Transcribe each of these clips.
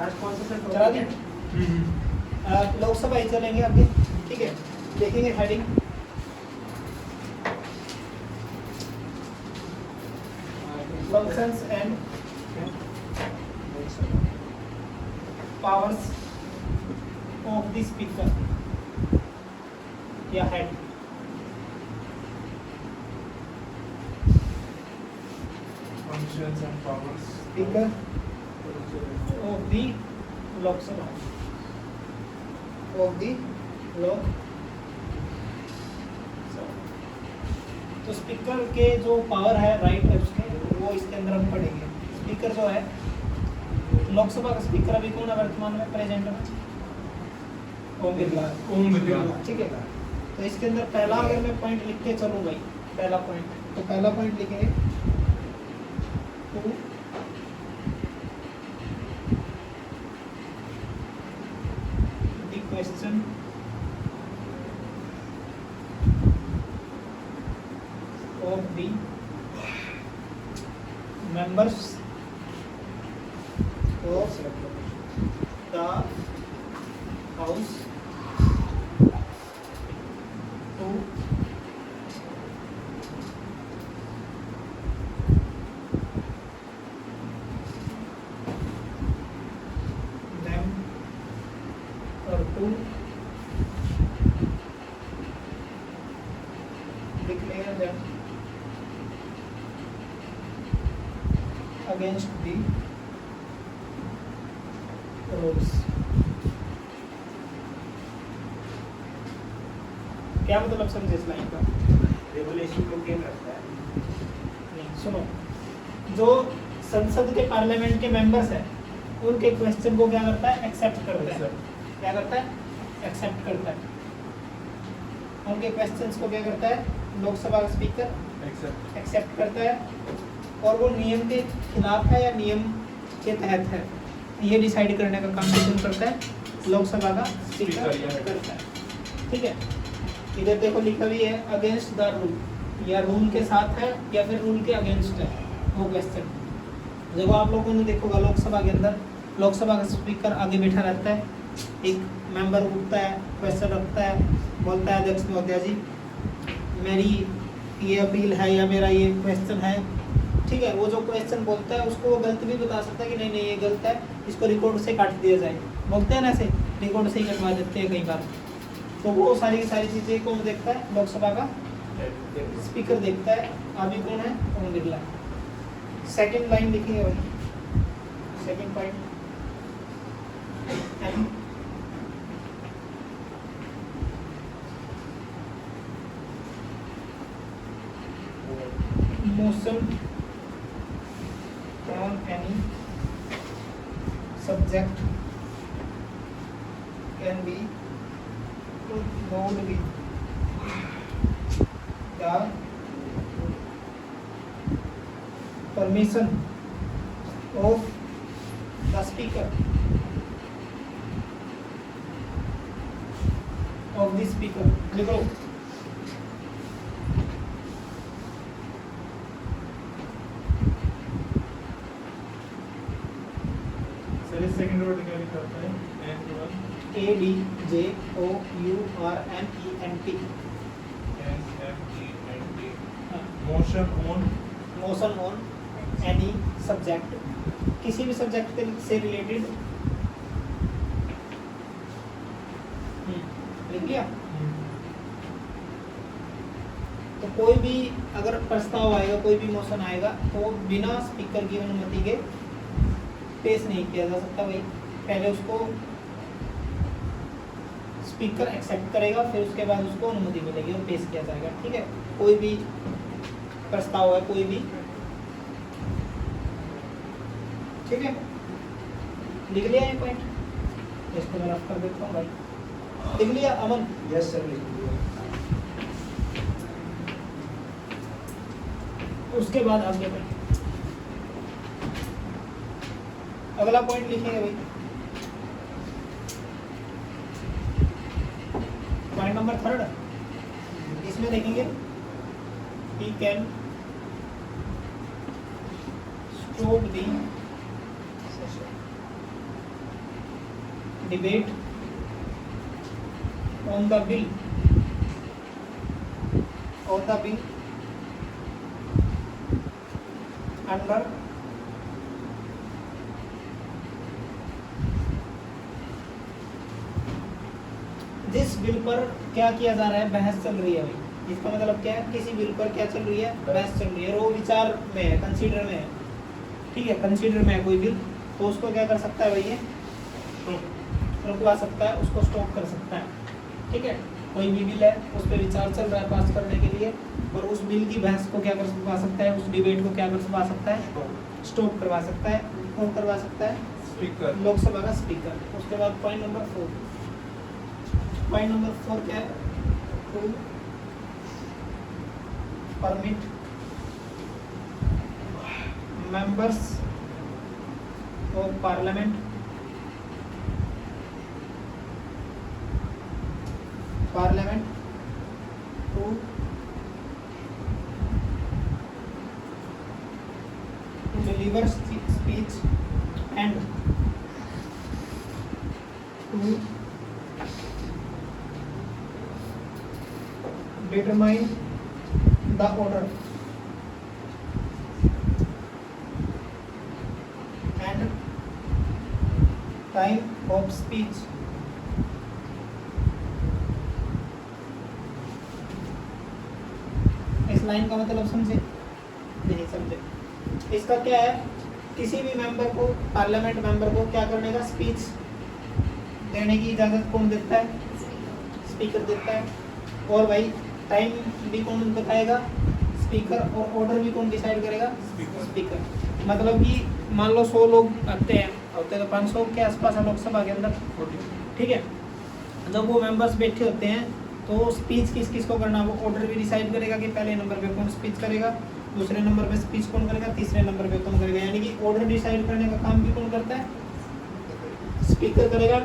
Last कौन सा sir चला दी। लोकसभा ही चलेंगे आगे, ठीक है। देखेंगे heading functions and powers of the speaker या head. Functions and powers speaker of the Lok Sabha of the Lok. तो स्पीकर के जो पावर है राइट है उसके, वो इसके अंदर हम पढ़ेंगे। स्पीकर जो है लोकसभा का स्पीकर अभी कौन है वर्तमान में प्रेजेंट में? ओम बिरला। ओम बिरला। ठीक है। तो इसके अंदर पहला अगर मैं पॉइंट लिख के चलूँ भाई, पहला पॉइंट, तो पहला पॉइंट लिखेंगे to the question of the members of the house to them or to declare them against the rules। क्या मतलब समझे इस लाइन का? रेगुलेशन को क्या करता है? नहीं, सुनो, जो संसद के पार्लियामेंट के मेंबर्स हैं उनके क्वेश्चन को क्या करता है? एक्सेप्ट करता है। क्या करता है? एक्सेप्ट करता है। उनके क्वेश्चंस को क्या करता है? लोकसभा का स्पीकर एक्सेप्ट करता है, और वो नियम के खिलाफ है या नियम के तहत है, ये डिसाइड करने का काम कौन करता है? लोकसभा का स्पीकर करता है। ठीक है। इधर देखो लिखा भी है अगेंस्ट द रूल, या रूल के साथ है या फिर रूल के अगेंस्ट है वो क्वेश्चन। देखो आप लोगों ने देखोगा लोकसभा के अंदर लोकसभा का स्पीकर आगे बैठा रहता है, एक मेंबर उठता है, क्वेश्चन रखता है, बोलता है अध्यक्ष महोदय जी मेरी ये अपील है या मेरा ये क्वेश्चन है। ठीक है। वो जो क्वेश्चन बोलता है उसको वो गलत भी बता सकता है कि नहीं नहीं ये गलत है, इसको रिकॉर्ड से काट दिया जाए। बोलते हैं ना ऐसे, रिकॉर्ड से ही कटवा देते हैं कई बार। तो वो सारी की सारी चीज़ें कौन देखता है? लोकसभा का स्पीकर देखता है। अभी कौन है? ओम बिरला। सेकंड लाइन लिखिए भाई, second point motion on any subject can be moved with the permission of the speaker of the speaker। लिखो सेकंड वर्ड क्या लिखा होता है? ADJOURNENT। Motion on any subject, किसी भी सब्जेक्ट से रिलेटेड। लिख लिया? तो कोई भी अगर प्रस्ताव आएगा, कोई भी मोशन आएगा तो बिना स्पीकर की अनुमति के पेश नहीं किया जा सकता भाई। पहले उसको स्पीकर एक्सेप्ट करेगा, फिर उसके बाद उसको अनुमति मिलेगी और पेश किया जाएगा। ठीक है। कोई भी प्रस्ताव है, कोई भी। ठीक है। लिख लिया ये पॉइंट? इसको मैं रफ कर देता हूँ भाई। लिख लिया अमन? यस सर, लिख लिया। उसके बाद आगे बढ़े, अगला पॉइंट लिखेंगे भाई, पॉइंट नंबर 3। इसमें देखेंगे he can stop the debate on the bill under जिस बिल पर क्या किया जा रहा है, बहस चल रही है भाई। इसका मतलब क्या है, किसी बिल पर क्या चल रही है, बहस चल रही है, और वो विचार में है, कंसीडर में है, ठीक है, कंसीडर में है कोई बिल, तो उसको क्या कर सकता है भाई, ये रुकवा सकता है, उसको स्टॉप कर सकता है, ठीक है। कोई भी बिल है, उस पर विचार चल रहा है पास करने के लिए, और उस बिल की बहस को क्या कर सकता है, उस डिबेट को क्या कर सकता है, स्टॉप करवा सकता है। कौन करवा सकता है, स्पीकर, लोकसभा का स्पीकर। उसके बाद पॉइंट नंबर 4, पॉइंट नंबर 4 क्या है, to permit members of parliament to deliver speech and to determine the order and time of speech. इस लाइन का मतलब समझे, नहीं समझे? इसका क्या है, किसी भी मेंबर को, पार्लियामेंट मेंबर को क्या करने का, स्पीच देने की इजाज़त कौन देता है, स्पीकर देता है। और भाई टाइम भी कौन बताएगा, स्पीकर, और ऑर्डर भी कौन डिसाइड करेगा, स्पीकर। मतलब कि मान लो 100 लोग आते हैं, होते तो 500 के आसपास है लोकसभा के अंदर, ठीक है। जब वो मेंबर्स बैठे होते हैं तो स्पीच किस किस को करना, वो ऑर्डर भी डिसाइड करेगा कि पहले नंबर पे कौन स्पीच करेगा, दूसरे नंबर पे स्पीच कौन करेगा, तीसरे नंबर पे कौन करेगा। यानी कि ऑर्डर डिसाइड करने का काम भी कौन करता है, स्पीकर करेगा।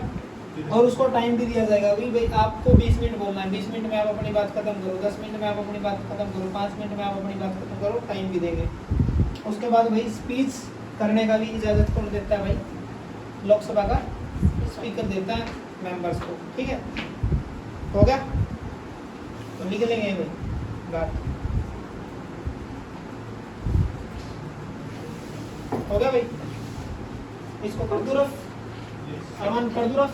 और उसको टाइम भी दिया जाएगा, भाई आपको 20 मिनट बोलना है, 20 मिनट में आप अपनी बात खत्म करो, 10 मिनट में आप अपनी बात खत्म करो, 5 मिनट में आप अपनी बात खत्म करो, टाइम भी देंगे। उसके बाद भाई स्पीच करने का भी इजाज़त कौन देता है, भाई लोकसभा का स्पीकर देता है मेंबर्स को, ठीक है। हो गया, तो लिख लेंगे भाई बात, हो गया भाई। इसको कर दो रफ, अरमान कर दो रफ।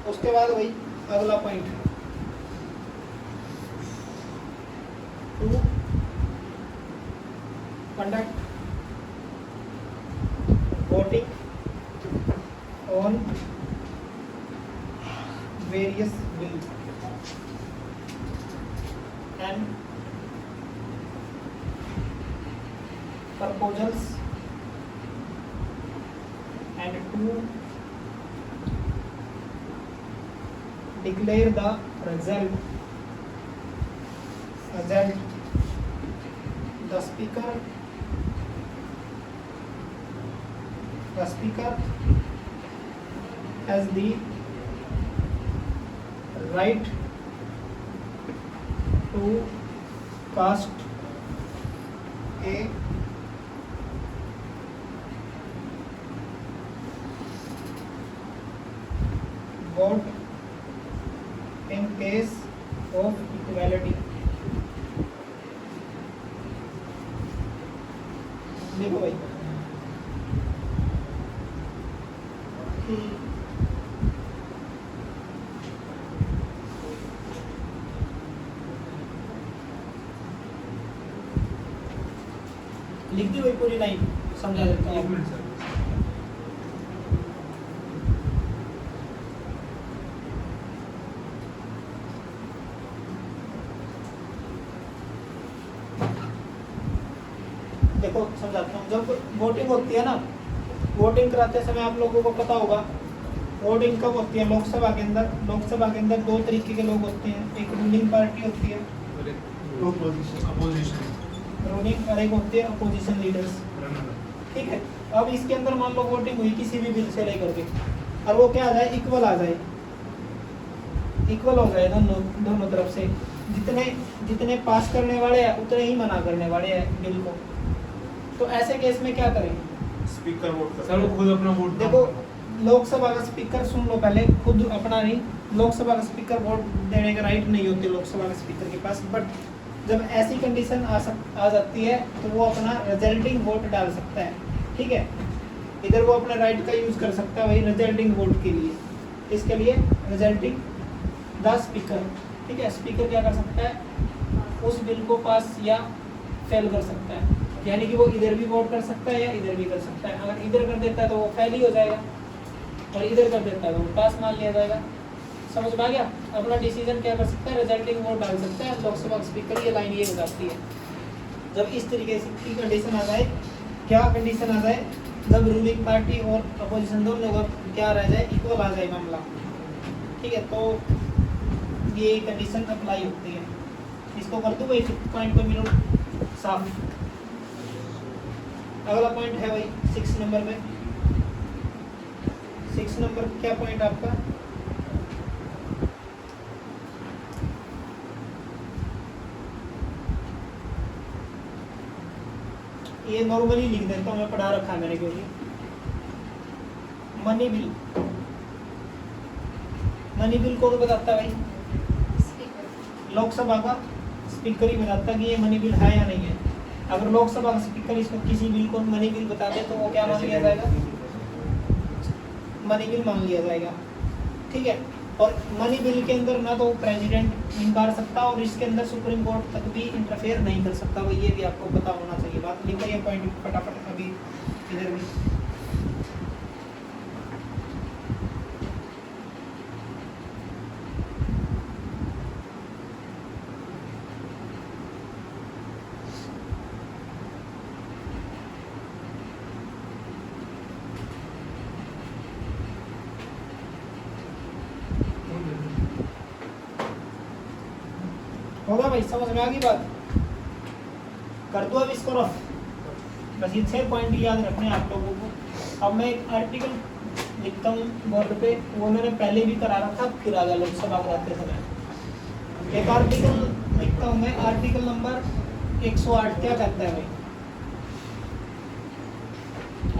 उसके बाद भाई अगला point, to conduct voting on various bills and proposals and to declare the result. The speaker has the right to cast a vote in case of equality. देखो भाई, लिख दी वही पूरी लाइन, समझा देता हूँ। देखो समझाता हूँ, जब वोटिंग होती है ना, वोटिंग कराते समय आप लोगों को पता होगा वोटिंग कब होती है लोकसभा के अंदर। लोकसभा के अंदर 2 तरीके के लोग होते हैं, एक रूलिंग पार्टी होती है, रूलिंग, और एक होते हैं अपोजिशन लीडर्स, ठीक है। अब इसके अंदर मान लो वोटिंग हुई किसी भी बिल से लेकर के, और वो क्या आ जाए, इक्वल आ जाए, इक्वल हो जाए दोनों तरफ से, जितने पास करने वाले हैं उतने ही मना करने वाले हैं बिल को, तो ऐसे केस में क्या करें? स्पीकर वोट कर सर वो खुद अपना वोट देखो लोकसभा का स्पीकर, सुन लो पहले, खुद अपना नहीं, लोकसभा का स्पीकर वोट देने का राइट नहीं होते लोकसभा के स्पीकर के पास, बट जब ऐसी कंडीशन आ जाती है तो वो अपना रिजल्टिंग वोट डाल सकता है, ठीक है। इधर वो अपने राइट का यूज कर सकता है वही रिजल्टिंग वोट के लिए, इसके लिए रिजल्टिंग द स्पीकर, ठीक है। स्पीकर क्या कर सकता है? उस बिल को पास या फेल कर सकता है, यानी कि वो इधर भी वोट कर सकता है या इधर भी कर सकता है। अगर इधर कर देता है तो वो फेल ही हो जाएगा, और इधर कर देता है तो वो पास मान लिया जाएगा। समझ में आ गया? अपना डिसीजन क्या कर सकता है? रिजल्टिंग वोट डाल सकता है लोकसभा स्पीकर। ये लाइन ये हो जाती है जब इस तरीके से की कंडीशन आ जाए। क्या कंडीशन आ जाए? जब रूलिंग पार्टी और अपोजिशन दोनों का क्या रह जाए, इक्वल आ जाए मामला, ठीक है, तो ये कंडीशन अप्लाई होती है। इसको कर दूँ भाई पॉइंट पर मिनट साफ। अगला पॉइंट है भाई 6 नंबर में। 6 नंबर क्या पॉइंट आपका? ये नॉर्मली लिख देता हूँ मैं, पढ़ा रखा है मैंने, क्योंकि मनी बिल, मनी बिल कौन बताता है भाई? लोकसभा का स्पीकर ही बताता है कि ये मनी बिल है या नहीं है। अगर लोकसभा का स्पीकर इसको किसी बिल को मनी बिल बता दे तो वो क्या मान लिया जाएगा? मनी बिल मान लिया जाएगा, ठीक है। और मनी बिल के अंदर ना तो प्रेसिडेंट इनकार सकता और इसके अंदर सुप्रीम कोर्ट तक भी इंटरफेयर नहीं कर सकता। वो ये भी आपको पता होना चाहिए। बात लिखो ये पॉइंट फटाफट अभी इधर भी। होगा भाई, समझ में आ गई बात? कर दो अब इसको रफ। बस ये 6 पॉइंट याद रखने आप लोगों को। अब मैं एक आर्टिकल लिखता हूँ बोर्ड पे, वो मैंने पहले भी करा रखा, फिर आ गया लोकसभा कराते समय। एक आर्टिकल लिखता हूँ मैं, आर्टिकल नंबर 108 क्या कहता है भाई?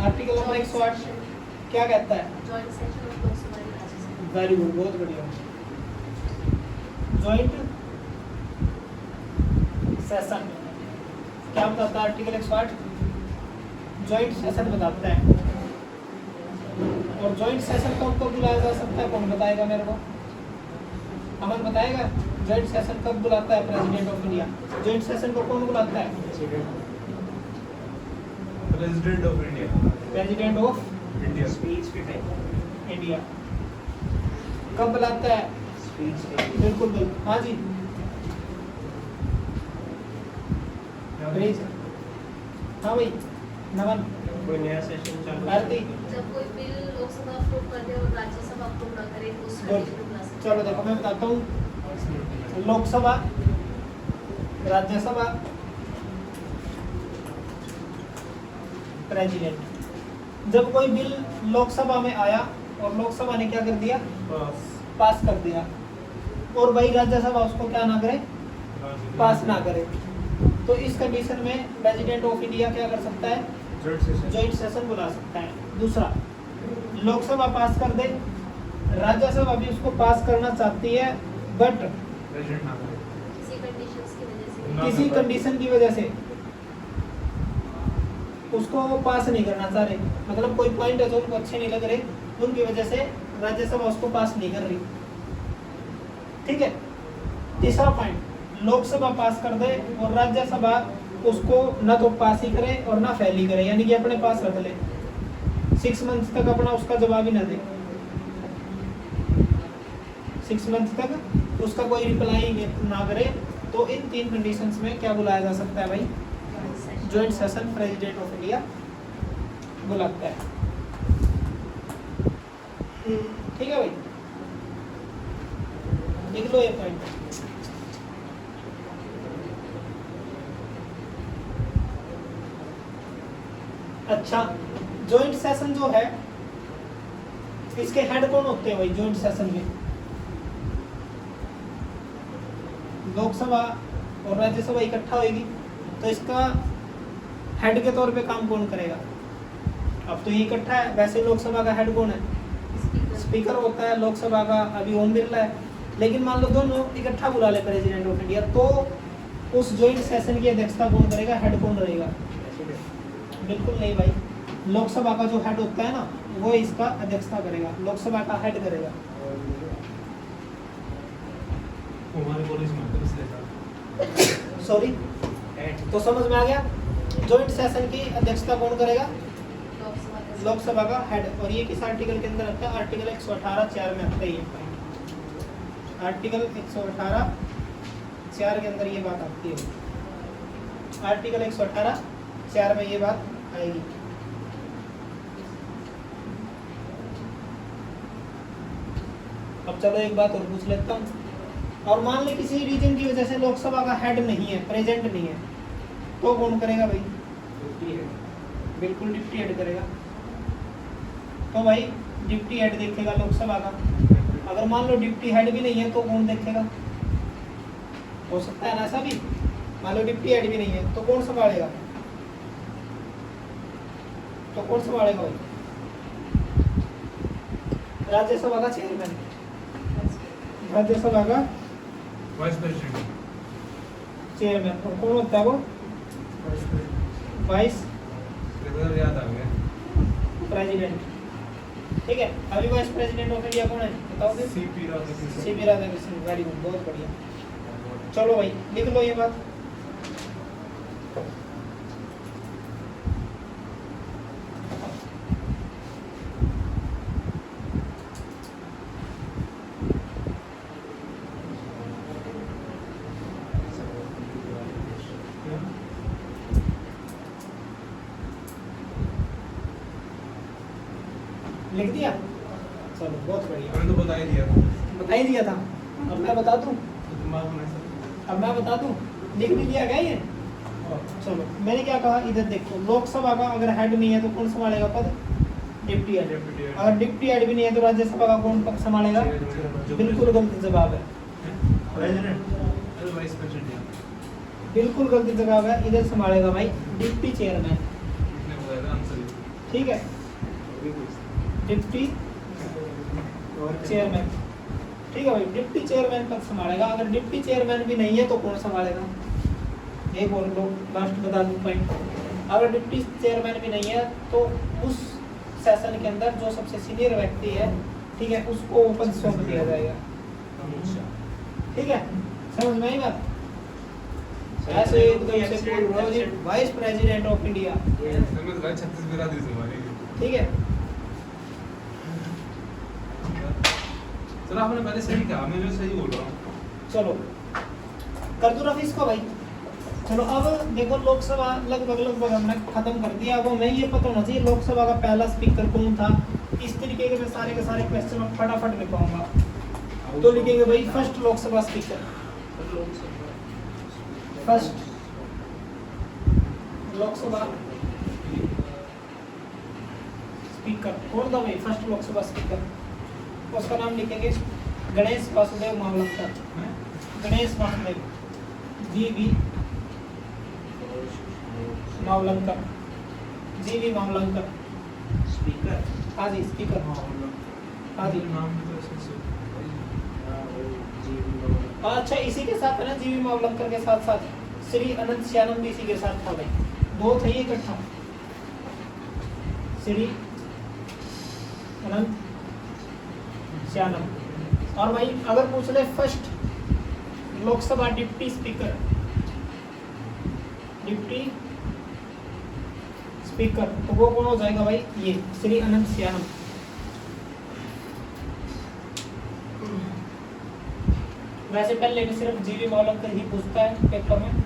आर्टिकल नंबर 108 क्या कहता है? वेरी गुड, बहुत बढ़िया। जॉइंट सेशन क्या बताता है? आर्टिकल 108 जॉइंट सेशन बताता है। और जॉइंट सेशन कब कब बुलाया जा सकता है? कौन बताएगा मेरे को? अमन बताएगा जॉइंट सेशन कब बुलाता है president of India? Joint session को कौन बुलाता है? President of India. President of India speech के टाइम इंडिया कब बुलाता है? स्पीच बिल्कुल बिल्कुल, हाँ जी हाँ भाई नमन कोई नया सेशन चालू आरती। जब कोई बिल लोकसभा अप्रूव कर दे और राज्यसभा अप्रूव ना करे तो उस कंडीशन में बुला सकते चलो देखो मैं बताता हूँ। लोकसभा, राज्यसभा, प्रेसिडेंट। जब कोई बिल लोकसभा में आया और लोकसभा ने क्या कर दिया? पास कर दिया, और वही राज्यसभा उसको क्या ना करे? पास ना करे, तो इस कंडीशन में प्रेसिडेंट ऑफ इंडिया क्या कर सकता है? जॉइंट सेशन बुला सकता है। दूसरा, लोकसभा पास कर दे, राज्यसभा भी उसको पास करना चाहती है, बट प्रेसिडेंट ना करे। किसी कंडीशंस की वजह से ना किसी करे। कंडीशन की वजह से उसको वो पास नहीं करना चाह रहे, मतलब कोई पॉइंट है जो उनको अच्छे नहीं लग रहे, उनकी वजह से राज्यसभा उसको पास नहीं कर रही, ठीक है। तीसरा पॉइंट, लोकसभा पास कर दे और राज्यसभा उसको ना तो पास ही करे और ना फेल ही करे, यानी कि अपने पास रख ले, 6 मंथ तक अपना उसका जवाब ही ना दे, 6 मंथ तक उसका कोई रिप्लाई ना करे, तो इन 3 कंडीशंस में क्या बुलाया जा सकता है भाई? Joint session president of India बुलाता है, ठीक है भाई। लिख लो ये पॉइंट। अच्छा, जॉइंट सेशन जो है इसके हेड कौन होते हैं भाई? जॉइंट सेशन में लोकसभा और राज्यसभा इकट्ठा होगी, तो इसका हेड के तौर पे काम कौन करेगा? अब तो ये इकट्ठा है, वैसे लोकसभा का हेड कौन है? स्पीकर होता है। लोकसभा का अभी ओम बिरला है। लेकिन मान लो दोनों इकट्ठा बुला ले प्रेसिडेंट ऑफ इंडिया, तो उस ज्वाइंट सेशन की अध्यक्षता कौन करेगा? हेड कौन रहेगा? बिल्कुल नहीं भाई, लोकसभा का जो हेड होता है ना, वो इसका अध्यक्षता करेगा, लोकसभा का हेड करेगा। हमारे कॉलेज में तो इसलिए सॉरी, तो समझ में आ गया? ज्वाइंट सेशन की अध्यक्षता कौन करेगा? लोकसभा का हेड। और ये किस आर्टिकल के अंदर आता है? आर्टिकल 118 4 में आता है ये पॉइंट। आर्टिकल 118 4 के अंदर ये बात आती है। आर्टिकल 118 4 में ये बात आएगी। अब चलो एक बात और पूछ लेता हूँ। और मान ले किसी रीजन की वजह से लोकसभा का हेड नहीं है, प्रेजेंट नहीं है, तो कौन करेगा भाई? बिल्कुल डिप्टी हेड करेगा। तो भाई डिप्टी हेड देखेगा लोकसभा का। अगर मान लो डिप्टी हेड भी नहीं है तो कौन देखेगा? हो सकता है ना ऐसा भी, मान लो डिप्टी हेड भी नहीं है तो कौन संभालेगा? तो कौन संभालेगा भाई? राज्यसभा का चेयरमैन, राज्यसभा का वाइस प्रेसिडेंट। चेयरमैन। और कौन होता है वो? वाइस याद आ गया। प्रेसिडेंट। ठीक है, अभी वाइस प्रेसिडेंट ऑफ इंडिया कौन है बताओगे? CP Radhakrishnan. CP Radhakrishnan. Very good, बहुत बढ़िया। चलो भाई लिख लो ये बात। लिख दिया? चलो बहुत बढ़िया, मैंने तो बता ही दिया। बता ही दिया था। अब मैं बता दूं? दिमाग में ऐसा अब मैं बता दूं? लिख भी लिया गया ये? चलो मैंने क्या कहा, इधर देखो, लोकसभा का अगर हेड नहीं है तो कौन संभालेगा पद? Deputy head. Deputy head। अगर डिप्टी हेड भी नहीं है तो राज्यसभा का कौन पद संभालेगा? बिल्कुल गलत जवाब है, प्रेसिडेंट। Vice president. बिल्कुल गलत जवाब है। इधर संभालेगा भाई डिप्टी चेयरमैन। इसने बताया था आंसर। ठीक है, डिप्टी चेयरमैन। ठीक है भाई, डिप्टी चेयरमैन पद संभालेगा। अगर डिप्टी चेयरमैन भी नहीं है तो कौन संभालेगा? एक और लोग लास्ट बता दूं पॉइंट। अगर डिप्टी चेयरमैन भी नहीं है तो उस सेशन के अंदर जो सबसे सीनियर व्यक्ति है, ठीक है, उसको वो पद सौंप दिया जाएगा। ठीक है, समझ में आई बात? ऐसे एकदम से बोल रहा हूं, वाइस प्रेसिडेंट ऑफ इंडिया। समझ रहा है, 36 बिरादरी से हमारी। ठीक है, सर आपने पहले सही कहा, मैं जो सही बोल रहा हूँ। चलो कर दो रफी इसको भाई। चलो अब देखो, लोकसभा लगभग हमने खत्म कर दिया। अब हमें ये पता होना चाहिए लोकसभा का पहला स्पीकर कौन था। इस तरीके के मैं सारे के सारे क्वेश्चन में फटाफट लिखवाऊंगा। तो लिखेंगे भाई first Lok Sabha speaker. First Lok Sabha speaker कौन था भाई? फर्स्ट लोकसभा स्पीकर, उसका नाम लिखेंगे Ganesh Vasudev Mavalankar. Ganesh Vasudev G.V.. Mavalankar. G.V.. Mavalankar speaker. हाँ जी, स्पीकर। हाँ जी। नाम भी तो ऐसे अच्छा, इसी के साथ है ना, जी.वी. मावलंकर के साथ साथ श्री अनंत श्यानम भी इसी के साथ था भाई। दो थे ये इकट्ठा, श्री अनंत श्यानम। और भाई अगर पूछ ले first Lok Sabha deputy speaker, deputy speaker, तो वो कौन हो जाएगा भाई? ये श्री अनंत श्यानम। वैसे पहले भी सिर्फ जी.वी. मावलंकर ही पूछता है पेपर में,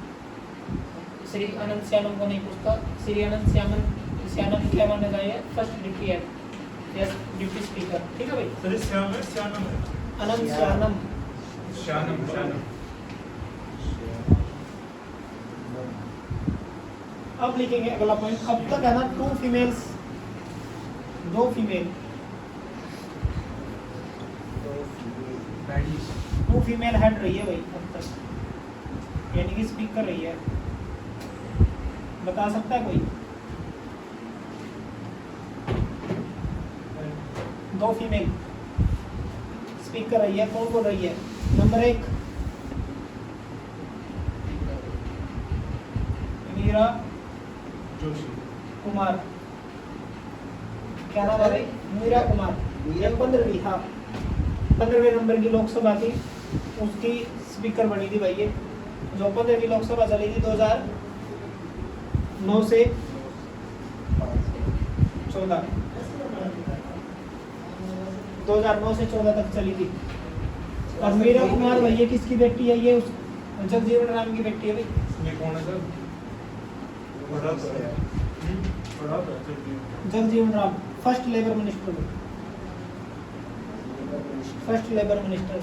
श्री अनंत श्यानम को नहीं पूछता। श्री अनंत श्यानम क्या माना जाएगा? First deputy head, yes, deputy speaker. ठीक है भाई, सर श्यानम है, श्यानम है। अनंत श्यानम। शानम। अब लिखेंगे अगला पॉइंट। अब तक है ना, टू फीमेल्स, दो फीमेल, टू फीमेल हेड रही है भाई अब तक, यानी कि स्पीकर रही है। बता सकता है कोई? 2 फीमेल स्पीक कर रही है, कौन बोल रही है? नंबर 1 मीरा जोशी कुमार, क्या नाम है भाई? मीरा कुमार। ये 15वीं, हाँ 15वें नंबर की लोकसभा थी, उसकी स्पीकर बनी थी भाई ये, जो 15वीं लोकसभा चली थी 2009 से 14, 2009 से 14 तक चली थी। और मीरा कुमार भैया किसकी बेटी है? ये उस जगजीवन राम की बेटी है भाई। ये कौन है सर? बड़ा तो है। बड़ा तो है Jagjivan Ram first labour minister, first labour minister,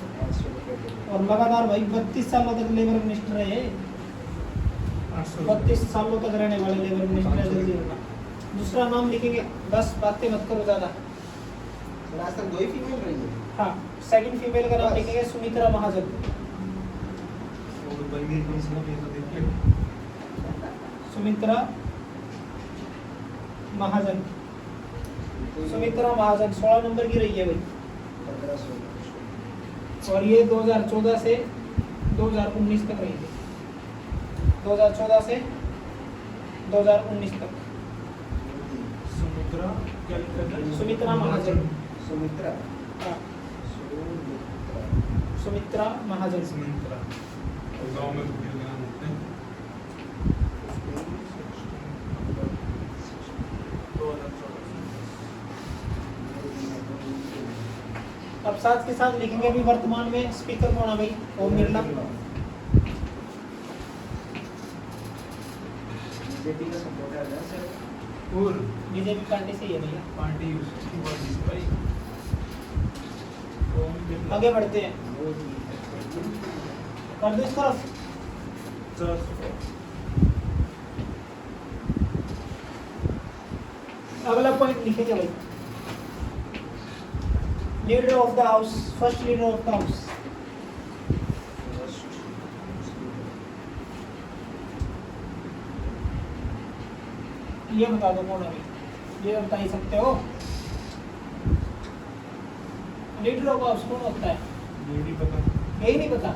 और लगातार भाई 32 सालों तक लेबर मिनिस्टर है ये, 32 सालों तक रहने वाले लेबर मिनिस्टर है जगजीवन राम। दूसरा नाम लिखेंगे, बस बातें मत करो ज्यादा। आज तक 2 ही फीमेल रही है। हाँ, सेकंड फीमेल का नाम लिखेंगे सुमित्रा महाजन। और बंदी कौन सी है तो देखिए। सुमित्रा महाजन, सुमित्रा महाजन 16 नंबर की रही है भाई, 1500 और ये 2014 से 2019 तक रही थी, 2014 से 2019 तक। सुमित्रा क्या लिखा है? सुमित्रा महाजन, सुमित्रा हाँ सुमित्रा सुमित्रा महाजन। सुमित्रा गांव में बुढ़ियों के नाम होते हैं। अब साथ के साथ लिखेंगे अभी वर्तमान में स्पीकर कौन है भाई? ओम बिरला। बीजेपी का सपोर्टर है सर। और बीजेपी पार्टी से ही है भैया। पार्टी उसकी पार्टी से भाई। आगे बढ़ते हैं, मोदी कर दो इस तरफ। अगला पॉइंट लिखेंगे भाई, leader of the house, first leader of the house. ये बता दो कौन है भाई? ये बता ही सकते हो। लीडर ऑफ द हाउस कौन होता है? लेडी पता यही नहीं पता?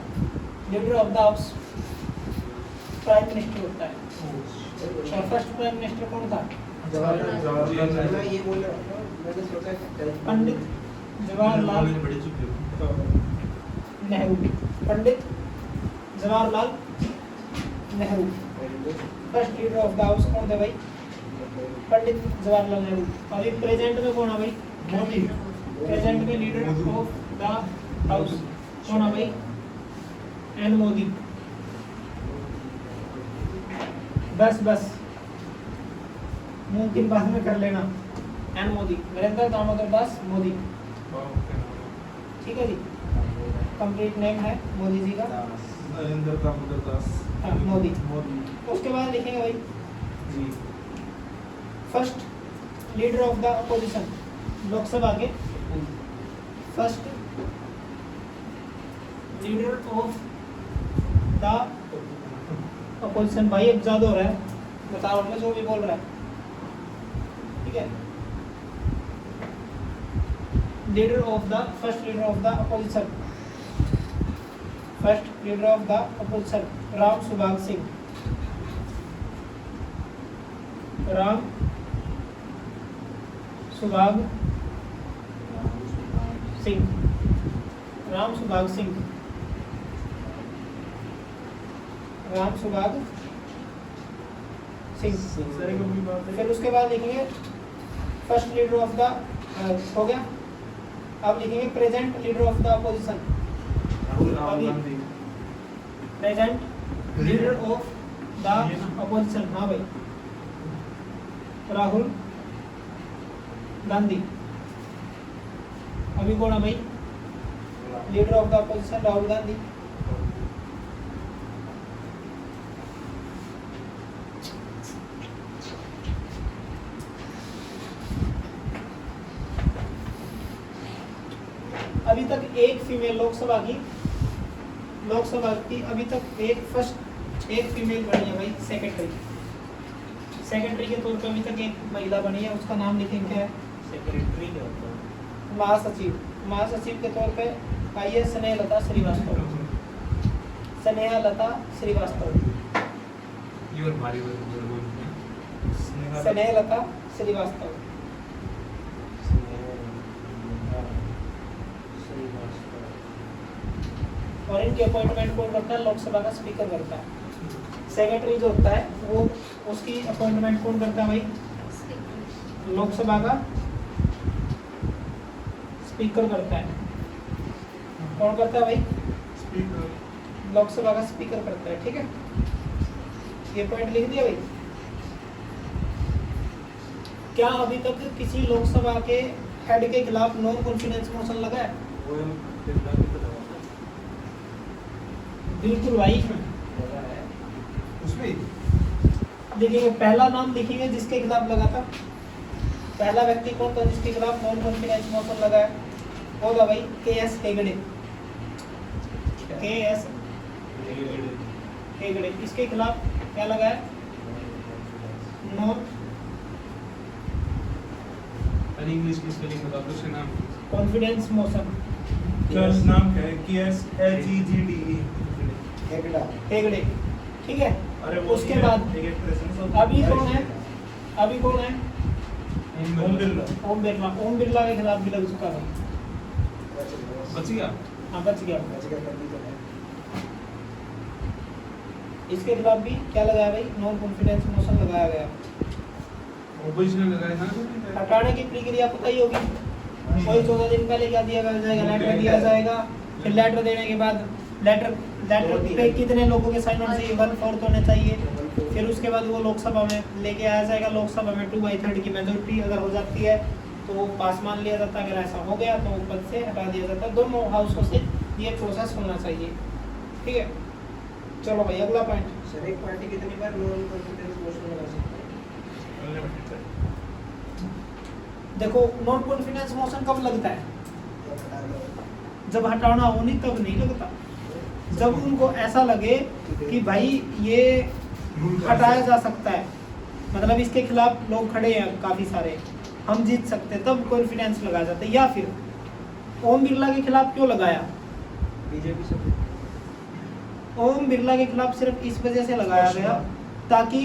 Leader of the house prime minister होता है, और फर्स्ट प्राइम मिनिस्टर कौन था? जवाहरलाल मैं ये बोल रहा हूँ, मैंने सोचा कि पंडित जवाहरलाल बड़े चुके हो। Nehru, Pandit Jawaharlal Nehru. First leader of the house कौन थे भाई? पंडित जवाहरलाल नेहरू। अभी प्रेजेंट में कौन है भाई? मोदी। प्रेजेंट में लीडर ऑफ द हाउस कौन है भाई? एन मोदी। बस बस मुमकिन बाद में कर लेना। एन मोदी, नरेंद्र दामोदर दास मोदी, ठीक है जी। कंप्लीट नेम है मोदी जी का, नरेंद्र दामोदर दास हाँ, मोदी। मोदी उसके बाद लिखेंगे भाई जी। First leader of the opposition, Lok Sabha के first leader of the opposition. भाई अब ज्यादा हो रहा है, बता रहा हूँ मैं जो भी बोल रहा है, ठीक है। Leader of the, first leader of the opposition, first leader of the opposition Ram Subhag Singh, Ram Subhag Singh, Ram Subhag Singh, Ram Subhag Singh. फिर उसके बाद लिखेंगे फर्स्ट लीडर ऑफ द, हो गया। अब लिखेंगे present leader of the opposition, Rahul Gandhi present leader of the opposition, हाँ भाई राहुल गांधी। अभी कौन है भाई leader of the opposition? Rahul Gandhi. अभी तक एक फीमेल लोकसभा की अभी तक एक फर्स्ट, एक फीमेल बनी है भाई सेक्रेटरी, सेक्रेटरी के तौर पे अभी तक एक महिला बनी है, उसका नाम लिखेंगे क्या है? सेक्रेटरी क्या होता है? महासचिव। महासचिव के तौर पे आइए स्नेहलता श्रीवास्तव। स्नेहलता श्रीवास्तव। योर भारी वर्ग स्नेहलता श्रीवास्तव। और इनकी अपॉइंटमेंट कौन करता है? लोकसभा का स्पीकर करता है। सेक्रेटरी जो होता है वो उसकी अपॉइंटमेंट कौन करता है भाई? लोकसभा का स्पीकर करता है। कौन करता है भाई? स्पीकर। लोकसभा का स्पीकर करता है। ठीक है, ये पॉइंट लिख दिया भाई। क्या अभी तक किसी लोकसभा के हेड के खिलाफ नॉन कॉन्फिडेंस मोशन लगा है? बिल्कुल भाई। उसमें देखिए पहला नाम लिखिए जिसके खिलाफ लगा था। पहला व्यक्ति कौन था जिसके खिलाफ नॉन कॉन्फिडेंस मोशन लगा है? वो था भाई के.एस. हेगड़े। के.एस. हेगड़े। इसके खिलाफ क्या लगा है? नॉन इंग्लिश की स्पेलिंग बता दो, उसका नाम कॉन्फिडेंस मोशन। क्या नाम क्या है? KSHEGDE हेगड़ा। हेगड़े। ठीक है, अरे वो उसके बाद अभी कौन है? अभी कौन है? ओम बिरला। ओम बिरला। ओम बिरला के खिलाफ भी लग चुका है। बच गया। हाँ बच गया। तभी तो है। इसके खिलाफ भी क्या लगाया भाई? नॉन कॉन्फिडेंस मोशन लगाया गया। ऑपोजिशन लगाया था ना। हटाने की प्रक्रिया पता ही होगी। कोई 14 दिन पहले क्या दिया जाएगा? लेटर दिया जाएगा। फिर लेटर देने के बाद लेटर पे कितने लोगों के साइन होने चाहिए? 1/4 होने चाहिए। फिर उसके बाद वो लोकसभा में लेके आया जाएगा। लोकसभा में 2/3 की मेजोरिटी अगर हो जाती है तो वो पास मान लिया जाता है। अगर ऐसा हो गया तो वो पद से हटा दिया जाता है। दोनों हाउसों से ये प्रोसेस होना चाहिए। ठीक है, चलो भाई अगला पॉइंट। सर एक पार्टी कितनी बार नॉन कॉन्फिडेंस मोशन लगा सकती है? देखो नॉन कॉन्फिडेंस मोशन कब लगता है? तो हटा दो। जब हटाना हो नहीं तब नहीं लगता। जब उनको ऐसा लगे कि भाई ये हटाया जा सकता है, मतलब इसके खिलाफ लोग खड़े हैं काफी सारे, हम जीत सकते हैं, तब कॉन्फिडेंस लगाया जाता है। या फिर ओम बिरला के खिलाफ क्यों लगाया? बीजेपी से ओम बिरला के खिलाफ सिर्फ इस वजह से लगाया गया ताकि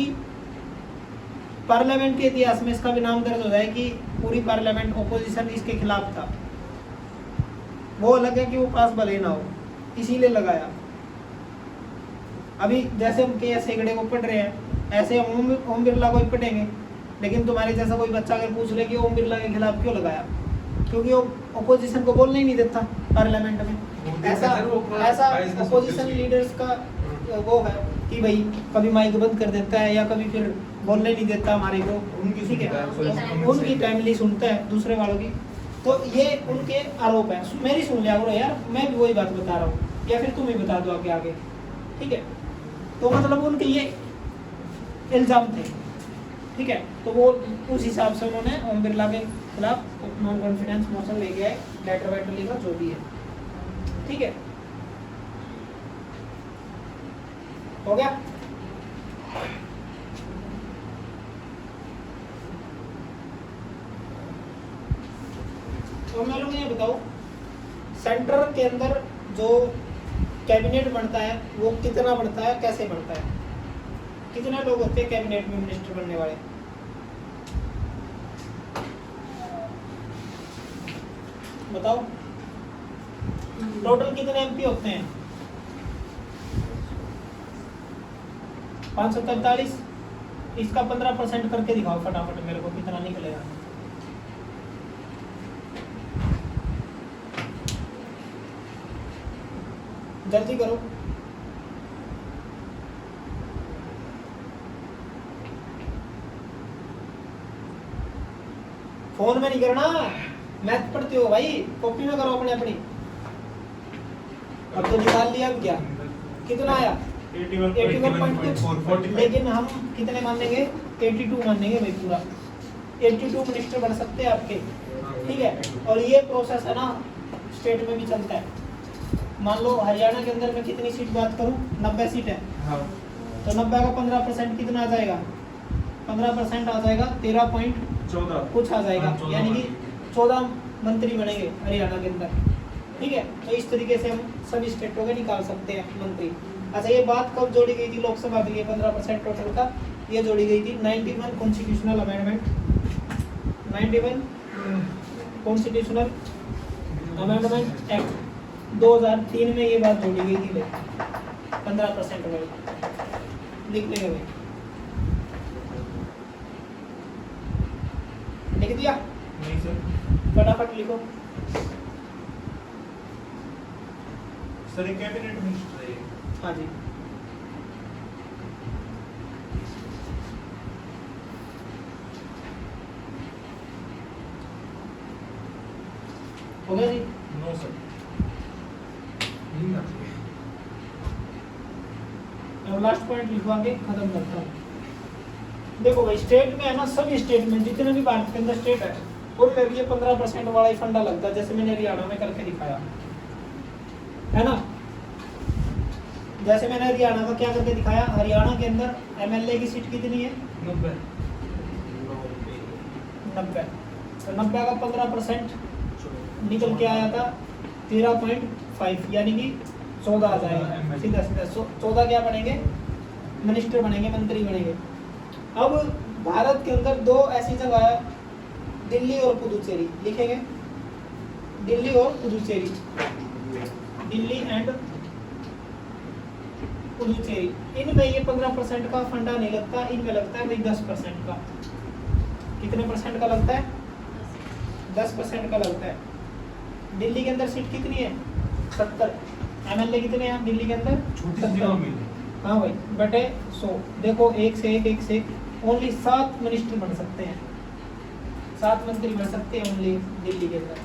पार्लियामेंट के इतिहास में इसका भी नाम दर्ज हो जाए कि पूरी पार्लियामेंट ओपोजिशन इसके खिलाफ था। वो अलग है कि वो पास भले ना हो, इसीलिए लगाया। अभी जैसे हम के.एस. हेगड़े को पढ़ रहे हैं, ऐसे हम ओम बिरला को ही पढ़ेंगे। लेकिन तुम्हारे जैसा कोई बच्चा अगर पूछ ले कि ओम बिरला के खिलाफ क्यों लगाया, क्योंकि वो ओपोजिशन को बोलने ही नहीं देता पार्लियामेंट में। ऐसा ओपोजिशन लीडर्स का वो है कि भाई कभी माइक बंद कर देता है या कभी फिर बोलने नहीं देता हमारे को। ठीक है, उनकी टाइमली सुनता है दूसरे वालों की। तो ये उनके आरोप है। मेरी सुन लिया करो यार, मैं भी वही बात बता रहा हूँ, या फिर तुम ही बता दो आगे आगे। ठीक है, तो मतलब उनके ये इल्जाम थे। ठीक है, तो वो उस हिसाब से उन्होंने ओम बिरला के खिलाफ नॉन कॉन्फिडेंस मोशन लेके आए, लेटर वेटर लिखा, जो भी है। ठीक है, हो गया। तो मैं लोग ये बताओ, सेंटर के अंदर जो कैबिनेट बनता है वो कितना बनता है, कैसे बनता है? कितने लोग होते हैं कैबिनेट में मिनिस्टर बनने वाले? बताओ, टोटल कितने एमपी होते हैं? 543। इसका 15% करके दिखाओ फटाफट मेरे को, कितना निकलेगा? जल्दी करो। फोन में नहीं करना, मैथ पढ़ते हो भाई, कॉपी में करो अपने अपनी। अब तो निकाल लिया, अब क्या कितना आया? 81.6। लेकिन हम कितने मानेंगे? 82 मानेंगे भाई पूरा। 82 मिनिस्टर बन सकते हैं आपके। ठीक है, और ये प्रोसेस है ना स्टेट में भी चलता है। मान लो हरियाणा के अंदर मैं कितनी सीट बात करूं, 90 सीट है। हाँ। तो 90 का 15% कितना आ जाएगा? 15% आ जाएगा 13 पॉइंट 14 कुछ आ जाएगा, हाँ, 14 यानी कि मंत्री। 14 मंत्री बनेंगे हरियाणा के अंदर। ठीक है, तो इस तरीके से हम सभी स्टेटों के निकाल सकते हैं मंत्री। अच्छा, ये बात कब जोड़ी गई थी लोकसभा के लिए 15% टोटल का? ये जोड़ी गई थी 91 constitutional amendment, 91 constitutional amendment act 2003 में ये बात जोड़ी गई थी 15% वाली। लिख लेंगे भाई, लिख दिया? नहीं सर। फटाफट लिखो। सर ये कैबिनेट मिनिस्टर है ये। हाँ जी, हो गया जी। No sir. नहीं आती है। अब लास्ट पॉइंट लिखवा के खत्म करता हूँ। देखो भाई, स्टेट में है ना, सभी स्टेट में जितने भी भारत के अंदर स्टेट है उनमें भी ये 15% वाला ही फंडा लगता है, जैसे मैंने हरियाणा में करके दिखाया है ना। जैसे मैंने हरियाणा का क्या करके दिखाया, हरियाणा के अंदर एमएलए की सीट कितनी है? 90। 90। तो 90 का 15% निकल के आया था 13.5, यानी कि 14 आ जाएगा सीधा सीधा। 14 क्या बनेंगे? मिनिस्टर बनेंगे, मंत्री बनेंगे। अब भारत के अंदर दो ऐसी जगह है, दिल्ली और पुदुचेरी। लिखेंगे दिल्ली और पुदुचेरी, दिल्ली एंड पुदुचेरी। इनमें ये 15% का फंडा नहीं लगता, इनमें लगता है भाई 10% का। कितने परसेंट का लगता है? 10% का लगता है। दिल्ली के अंदर सीट कितनी है? 70। एमएलए कितने हैं दिल्ली के अंदर? छोटी 70। जगह में। हाँ भाई, बटे 100। देखो, एक से एक ओनली 7 मिनिस्टर बन सकते हैं, 7 मंत्री बन सकते हैं ओनली दिल्ली के अंदर।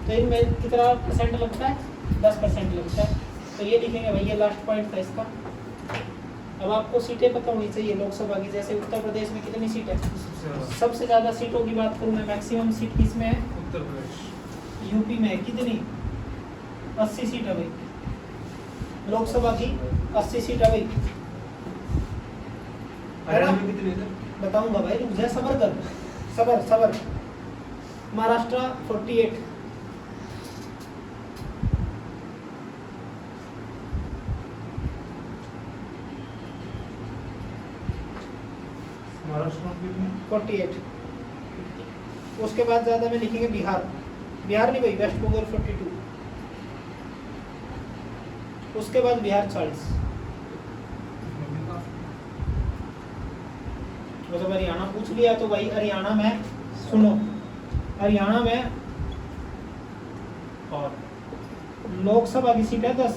तो इनमें कितना परसेंट लगता है? 10% लगता है। तो ये लिखेंगे भाई, ये लास्ट पॉइंट था इसका। अब आपको सीटें पता होनी चाहिए लोकसभा की। जैसे उत्तर प्रदेश में कितनी सीट है? सबसे ज़्यादा सीटों की बात करूँ मैं, मैक्सिमम सीट किस में है? उत्तर प्रदेश। यूपी में है। कितनी? 80 सीट है भाई, लोकसभा की 80 सीट है भाई। हरियाणा में कितने सर? बताऊंगा भाई, रुक जा, सबर कर, सबर। महाराष्ट्र 48, महाराष्ट्र में कितने? 48। उसके बाद ज्यादा में लिखेंगे बिहार नहीं भाई, वेस्ट बंगाल 42। उसके बाद बिहार 40। मतलब हरियाणा पूछ लिया तो भाई, हरियाणा में सुनो, हरियाणा में और लोकसभा की सीट है 10,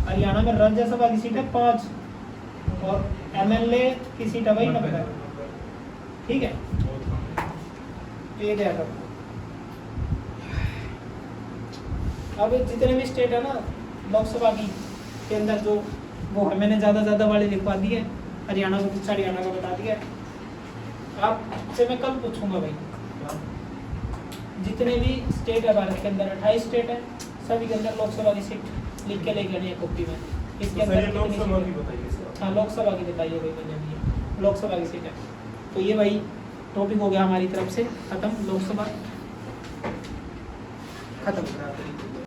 हरियाणा में राज्यसभा की सीट है 5 और एमएलए की सीट है भाई 90। ठीक है, बहुत कम है। तो ये ध्यान रखो। अब जितने भी स्टेट है ना लोकसभा की के अंदर, जो वो है, मैंने ज़्यादा वाले लिखवा दिए। हरियाणा को पूछा, हरियाणा का बता दिया। आपसे मैं कल पूछूंगा भाई, जितने भी स्टेट है भारत के अंदर, 28 स्टेट है, सभी के अंदर लोकसभा की सीट लिख के लेके आनी है कॉपी में। इसके अंदर कितनी लोकसभा सीट की है? बताइए सर। हाँ, लोकसभा की बताइए भाई, मैंने भी लोकसभा की सीट है। तो ये भाई टॉपिक हो गया हमारी तरफ से खत्म, लोकसभा खत्म।